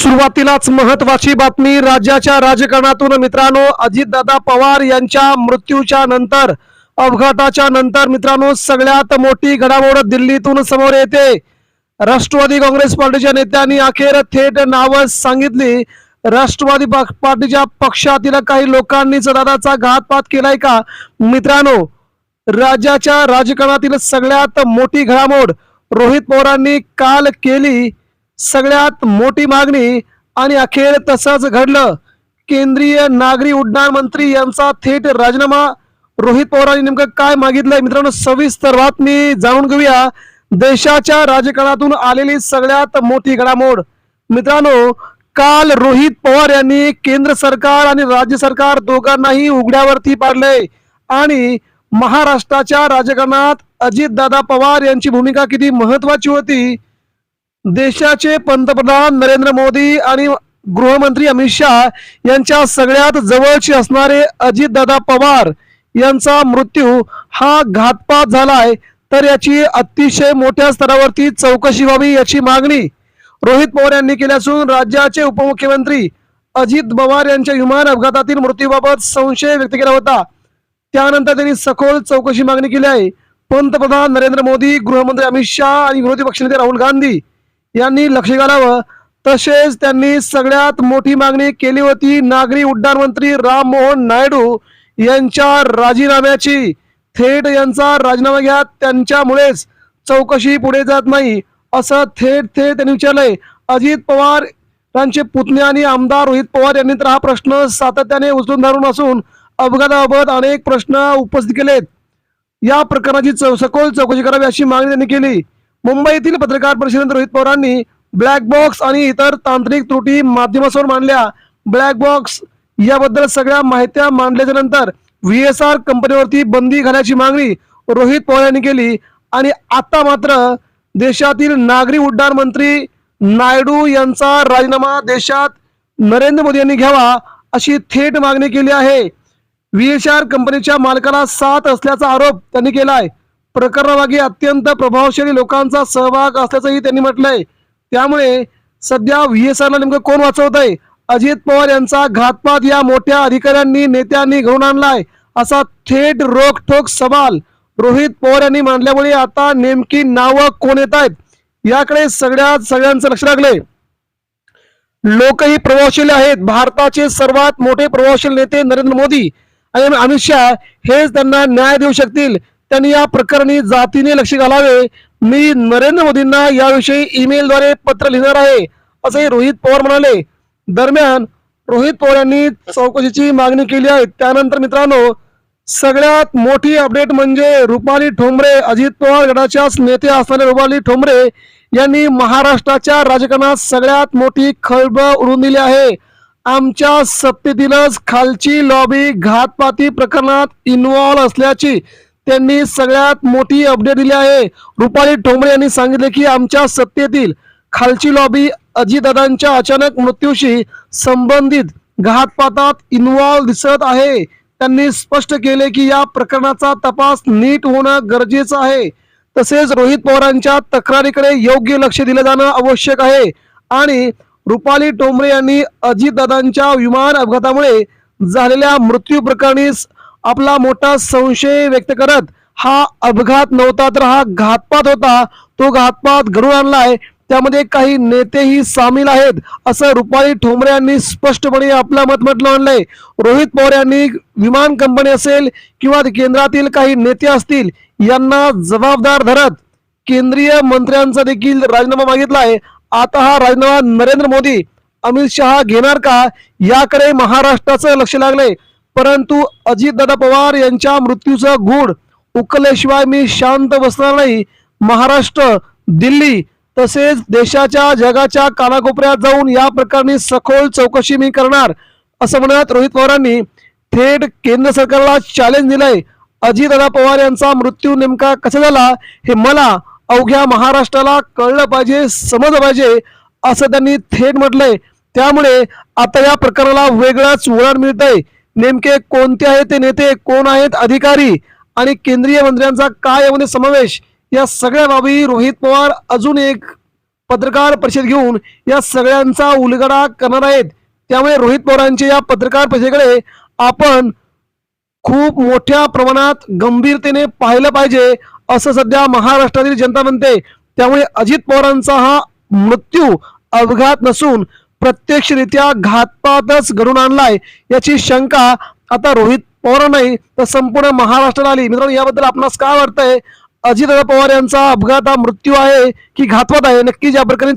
सुरुवातीलाच महत्त्वाची बातमी राज्याच्या राजकारणातून मित्रांनो, अजितदादा पवार यांच्या मृत्यूच्या नंतर, अपघाताच्या नंतर मित्रांनो, सगळ्यात मोठी घडामोड दिल्लीतून समोर येते। राष्ट्रवादी काँग्रेस पार्टीच्या नेत्यांनी अखेर थेट नावं सांगितली। राष्ट्रवादी पार्टीच्या पक्षातील काही लोकांनीच दादाचा घातपात केलाय का? मित्रांनो, राज्याच्या राजकारणातील सगळ्यात मोठी घडामोड रोहित पवारांनी काल केली। सगळ्यात मोठी मागणी आणि अखेर तसंच घडलं। केंद्रीय नागरी उड्डाण मंत्री यांचा थेट राजीनामा। रोहित पवारांनी नेमकं काय मागितलंय मित्रांनो, सविस्तर बातमी जाणून घेऊया। देशाच्या राजकारणातून आलेली सगळ्यात मोठी घडामोड मित्रांनो, काल रोहित पवार यांनी केंद्र सरकार आणि राज्य सरकार दोघांनाही उघड्यावरती पाडले आणि महाराष्ट्राच्या राजकारणात अजितदादा पवार यांची भूमिका किती महत्त्वाची होती। देशाचे पंतप्रधान नरेंद्र मोदी आणि गृहमंत्री अमित शहा यांच्या सगळ्यात जवळचे असणारे अजितदादा पवार यांचा मृत्यू हा घातपात झालाय, तर याची अतिशय मोठ्या स्तरावरती चौकशी व्हावी याची मागणी रोहित पवार यांनी केली असून राज्याचे उपमुख्यमंत्री अजित पवार यांच्या विमान अपघातातील मृत्यूबाबत संशय व्यक्त केला होता। त्यानंतर त्यांनी सखोल चौकशी मागणी केली आहे। पंतप्रधान नरेंद्र मोदी, गृहमंत्री अमित शहा आणि विरोधी पक्षनेते राहुल गांधी यांनी लक्ष घालावं। तसेच त्यांनी सगळ्यात मोठी मागणी केली होती नागरी उड्डाण मंत्री राम मोहन नायडू यांच्या राजीनाम्याची। थेट यांचा राजीनामा घ्या, त्यांच्यामुळेच चौकशी पुढे जात नाही असं थेट त्यांनी विचारलंय। अजित पवार यांचे पुतणे आणि आमदार रोहित पवार यांनी तर हा प्रश्न सातत्याने उचलून धरून असून अपघाताबाबत अनेक प्रश्न उपस्थित केलेत। या प्रकरणाची सखोल चौकशी करावी अशी मागणी त्यांनी केली। मुंबईतील पत्रकार परिषदेत रोहित पवारांनी ब्लॅक बॉक्स आणि इतर तांत्रिक त्रुटी माध्यमासमोर मांडल्या। ब्लॅक बॉक्स याबद्दल सगळ्या माहित्या मांडल्याच्या नंतर VSR कंपनीवरती बंदी घालायची मागणी रोहित पवार यांनी केली आणि आता मात्र देशातील नागरी उड्डाण मंत्री नायडू यांचा राजीनामा देशात नरेंद्र मोदी यांनी घ्यावा अशी थेट मागणी केली आहे। VSR कंपनीच्या मालकाला साथ असल्याचा आरोप त्यांनी केलाय। प्रकरणामागे अत्यंत प्रभावशाली लोकांचा सहभाग असल्याचंही त्यांनी म्हटलंय। त्यामुळे सध्या VSR ला नेमकं कोण वाचवतंय? अजित पवार यांचा घातपात या मोठ्या अधिकाऱ्यांनी नेत्यांनी घडवून आणलाय असा थेट रोखठोक सवाल रोहित पवार यांनी मांडल्यामुळे आता नेमकी नावं कोण येत आहेत याकडे सगळ्यांचं लक्ष लागलंय। लोकही प्रभावशाली आहेत। भारताचे सर्वात मोठे प्रभावशाली नेते नरेंद्र मोदी आणि अमित शहा हेच त्यांना न्याय देऊ शकतील। त्यांनी या प्रकरणी जातीने लक्ष घालावे। मी नरेंद्र मोदींना याविषयी ईमेलद्वारे पत्र लिहिणार आहे असंही रोहित पवार म्हणाले। दरम्यान रोहित पवार यांनी चौकशीची मागणी केली आहे। त्यानंतर मित्रांनो, सगळ्यात मोठी अपडेट म्हणजे रुपाली ठोंबरे, अजित पवार गटाच्याच नेते असणारे रुपाली ठोंबरे यांनी महाराष्ट्राच्या राजकारणात सगळ्यात मोठी खळबळ उडवून दिली आहे। आमच्या सत्तेतीलच खालची लॉबी घातपाती प्रकरणात इन्व्हॉल्व असल्याची त्यांनी सगळ्यात मोठी अपडेट दिली आहे। रुपाली ठोंबरे यांनी सांगितले की आमच्या सत्तेतील खालची लॉबी अजितदादांच्या अचानक मृत्यूशी संबंधित घातपातात इन्व्हॉल्व दिसत आहे। त्यांनी स्पष्ट केले की या प्रकरणाचा तपास नीट होणं गरजेचं आहे। तसेच रोहित पवारांच्या तक्रारीकडे योग्य लक्ष दिलं जाणं आवश्यक आहे आणि रुपाली ठोंबरे यांनी अजितदादांच्या विमान अपघातामुळे झालेल्या मृत्यू प्रकरणी आपला मोठा संशय व्यक्त करत हा अपघात नव्हता तर हा घातपात होता, तो घातपात घडवून आणलाय, त्यामध्ये काही नेतेही सामील आहेत असं रुपाली ठोंबरे यांनी स्पष्टपणे आपलं मत मांडलंय। रोहित पवार यांनी विमान कंपनी असेल किंवा केंद्रातील काही नेते असतील यांना जबाबदार धरत केंद्रीय मंत्र्यांचा देखील राजीनामा मागितलाय। आता हा राजीनामा नरेंद्र मोदी, अमित शहा घेणार का याकडे महाराष्ट्राचं लक्ष लागलंय। परंतु अजितदादा पवार यांच्या मृत्यूचा गूढ उकलल्याशिवाय मी शांत बसणार नाही। महाराष्ट्र, दिल्ली तसेच देशाच्या जगाच्या कानाकोपऱ्यात जाऊन या प्रकरणी सखोल चौकशी मी करणार असं म्हणत रोहित पवारांनी थेट केंद्र सरकारला चॅलेंज दिलंय। अजितदादा पवार यांचा मृत्यू नेमका कसा झाला हे मला अवघ्या महाराष्ट्राला कळलं पाहिजे, समजलं पाहिजे असं त्यांनी थेट म्हटलंय। त्यामुळे आता या प्रकरणाला वेगळंच वळण मिळतंय। नेमके कोणते आहेत ते नेते, कोण आहेत अधिकारी आणि केंद्रीय मंत्र्यांचा काय यामध्ये समावेश, या सगळ्या बाबी रोहित पवार अजून एक पत्रकार परिषद घेऊन या सगळ्यांचा उलगडा करणार आहेत. त्यामुळे रोहित पवारांच्या या पत्रकार परिषदेकडे आपण खूप मोठ्या प्रमाणात गंभीरतेने पाहिलं पाहिजे असं सध्या महाराष्ट्रातील जनता म्हणते. त्यामुळे अजित पवारांचा हा मृत्यू अपघात नसून प्रत्यक्षरित्या घातपातच घडून आणलाय याची शंका आता रोहित पवार नाही तर संपूर्ण महाराष्ट्राला आली. मित्रांनो, याबद्दल आपणास काय वाटतंय? अजितदादा पवार यांचा अपघात हा मृत्यू आहे की घातपात आहे? नक्कीच या प्रकरणी